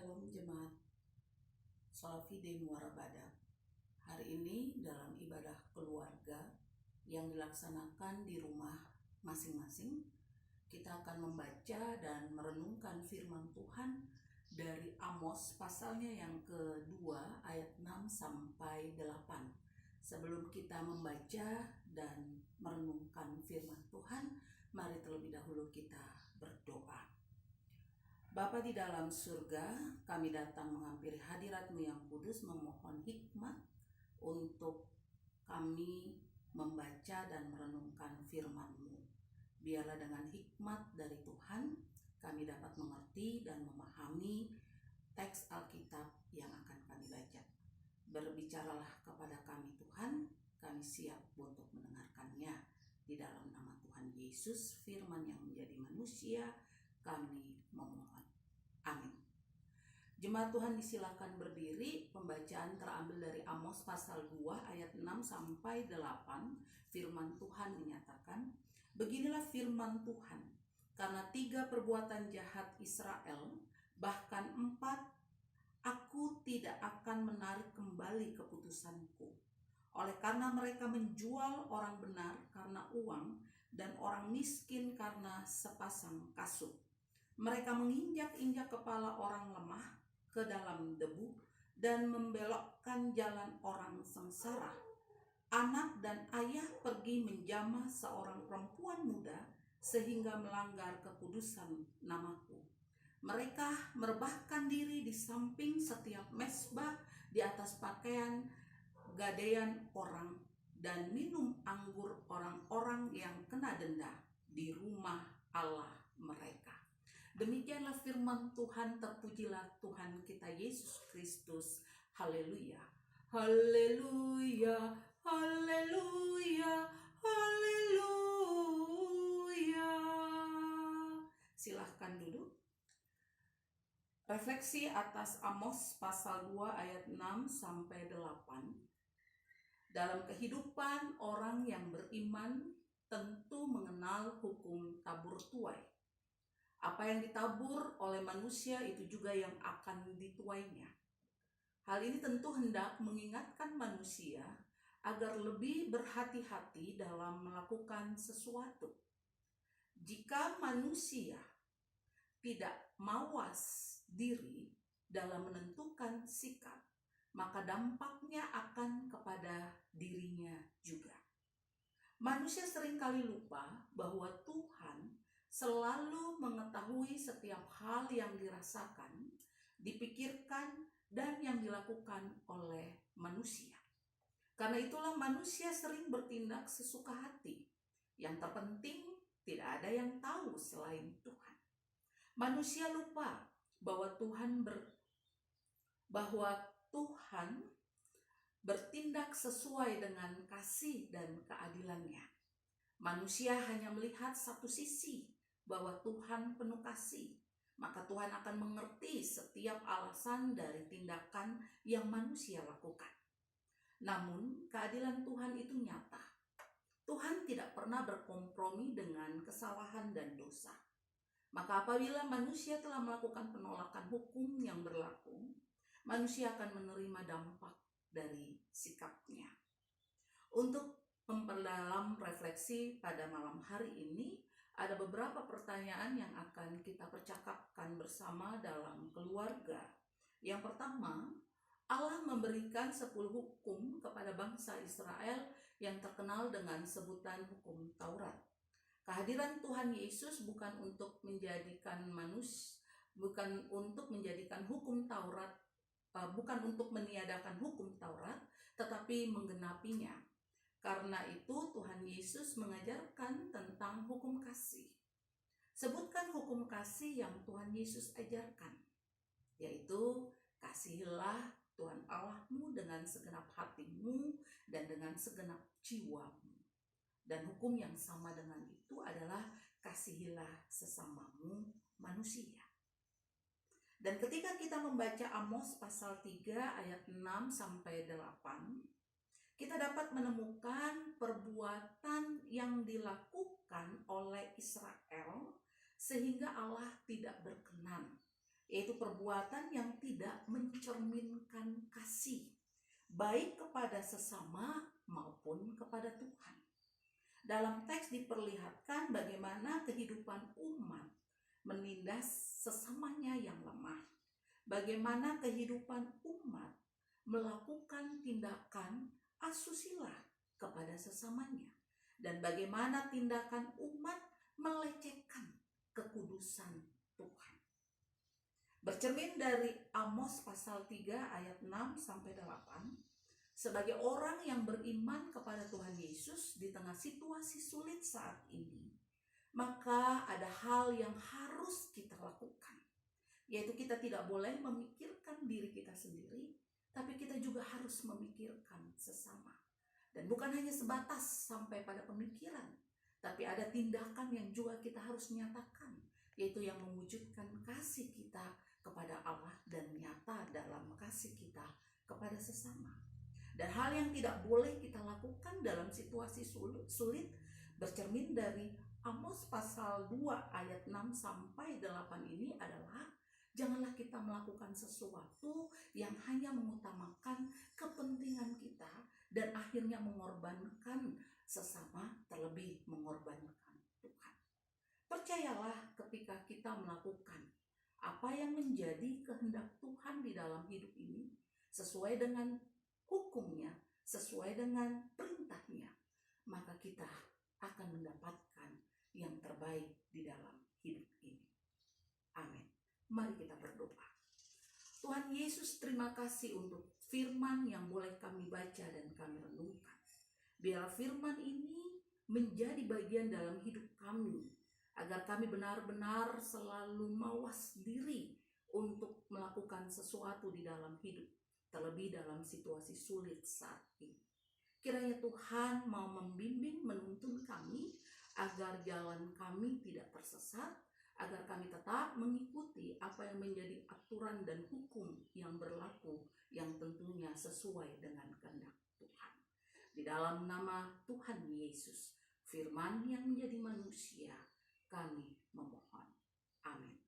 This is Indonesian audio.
Shalom Jemaat Salafide Muara Badak. Hari ini dalam ibadah keluarga yang dilaksanakan di rumah masing-masing, kita akan membaca dan merenungkan firman Tuhan dari Amos pasalnya yang kedua ayat 6 sampai 8. Sebelum kita membaca dan merenungkan firman Tuhan, mari terlebih dahulu kita berdoa. Bapa di dalam surga, kami datang menghampiri hadirat-Mu yang kudus, memohon hikmat untuk kami membaca dan merenungkan firman-Mu. Biarlah dengan hikmat dari Tuhan, kami dapat mengerti dan memahami teks Alkitab yang akan kami baca. Berbicaralah kepada kami Tuhan, kami siap untuk mendengarkannya. Di dalam nama Tuhan Yesus, firman yang menjadi manusia, kami memohon. Amin. Jemaat Tuhan disilakan berdiri. Pembacaan terambil dari Amos pasal 2 ayat 6 sampai 8. Firman Tuhan menyatakan, beginilah firman Tuhan, karena 3 perbuatan jahat Israel, bahkan 4, aku tidak akan menarik kembali keputusanku. Oleh karena mereka menjual orang benar karena uang dan orang miskin karena sepasang kasut. Mereka menginjak-injak kepala orang lemah ke dalam debu dan membelokkan jalan orang sengsara. Anak dan ayah pergi menjamah seorang perempuan muda sehingga melanggar kekudusan namaku. Mereka merebahkan diri di samping setiap mezbah, di atas pakaian gadaian orang, dan minum anggur orang-orang yang kena denda di rumah Allah mereka. Demikianlah firman Tuhan. Terpujilah Tuhan kita Yesus Kristus. Haleluya, haleluya, haleluya, haleluya. Silahkan duduk. Refleksi atas Amos pasal 2 ayat 6 sampai 8. Dalam kehidupan orang yang beriman tentu mengenal hukum tabur tuai. Apa yang ditabur oleh manusia itu juga yang akan dituainya. Hal ini tentu hendak mengingatkan manusia agar lebih berhati-hati dalam melakukan sesuatu. Jika manusia tidak mawas diri dalam menentukan sikap, maka dampaknya akan kepada dirinya juga. Manusia seringkali lupa bahwa Tuhan selalu mengetahui setiap hal yang dirasakan, dipikirkan, dan yang dilakukan oleh manusia. Karena itulah manusia sering bertindak sesuka hati. Yang terpenting, tidak ada yang tahu selain Tuhan. Manusia lupa bahwa Tuhan bertindak sesuai dengan kasih dan keadilannya. Manusia hanya melihat satu sisi, bahwa Tuhan penuh kasih, maka Tuhan akan mengerti setiap alasan dari tindakan yang manusia lakukan. Namun, keadilan Tuhan itu nyata. Tuhan tidak pernah berkompromi dengan kesalahan dan dosa. Maka apabila manusia telah melakukan penolakan hukum yang berlaku, manusia akan menerima dampak dari sikapnya. Untuk memperdalam refleksi pada malam hari ini, ada beberapa pertanyaan yang akan kita percakapkan bersama dalam keluarga. Yang pertama, Allah memberikan 10 hukum kepada bangsa Israel yang terkenal dengan sebutan hukum Taurat. Kehadiran Tuhan Yesus bukan untuk menjadikan hukum Taurat, bukan untuk meniadakan hukum Taurat, tetapi menggenapinya. Karena itu Tuhan Yesus mengajarkan tentang hukum kasih. Sebutkan hukum kasih yang Tuhan Yesus ajarkan, yaitu kasihilah Tuhan Allahmu dengan segenap hatimu dan dengan segenap jiwamu. Dan hukum yang sama dengan itu adalah kasihilah sesamamu manusia. Dan ketika kita membaca Amos pasal 3 ayat 6 sampai 8, kita dapat menemukan perbuatan yang dilakukan oleh Israel sehingga Allah tidak berkenan yaitu perbuatan yang tidak mencerminkan kasih, baik kepada sesama maupun kepada Tuhan. Dalam teks diperlihatkan bagaimana kehidupan umat menindas sesamanya yang lemah, bagaimana kehidupan umat melakukan tindakan asusila kepada sesamanya, dan bagaimana tindakan umat melecehkan kekudusan Tuhan. Bercermin dari Amos pasal 3 ayat 6-8, sebagai orang yang beriman kepada Tuhan Yesus di tengah situasi sulit saat ini, maka ada hal yang harus kita lakukan, yaitu kita tidak boleh memikirkan diri kita sendiri, tapi kita juga harus memikirkan sesama. Dan bukan hanya sebatas sampai pada pemikiran, tapi ada tindakan yang juga kita harus nyatakan, yaitu yang mewujudkan kasih kita kepada Allah dan nyata dalam kasih kita kepada sesama. Dan hal yang tidak boleh kita lakukan dalam situasi sulit bercermin dari Amos pasal 2 ayat 6-8 ini adalah janganlah kita melakukan sesuatu yang hanya mengutamakan kepentingan kita dan akhirnya mengorbankan sesama, terlebih mengorbankan Tuhan. Percayalah, ketika kita melakukan apa yang menjadi kehendak Tuhan di dalam hidup ini, sesuai dengan hukumnya, sesuai dengan perintahnya, maka kita akan mendapatkan yang terbaik di dalam hidup ini. Amin. Mari kita berdoa. Tuhan Yesus, terima kasih untuk firman yang boleh kami baca dan kami renungkan. Biar firman ini menjadi bagian dalam hidup kami, agar kami benar-benar selalu mawas diri untuk melakukan sesuatu di dalam hidup, terlebih dalam situasi sulit saat ini. Kiranya Tuhan mau membimbing, menuntun kami, agar jalan kami tidak tersesat, agar kami tetap mengikuti apa yang menjadi aturan dan hukum yang berlaku, yang tentunya sesuai dengan kehendak Tuhan. Di dalam nama Tuhan Yesus, firman yang menjadi manusia, kami memohon. Amin.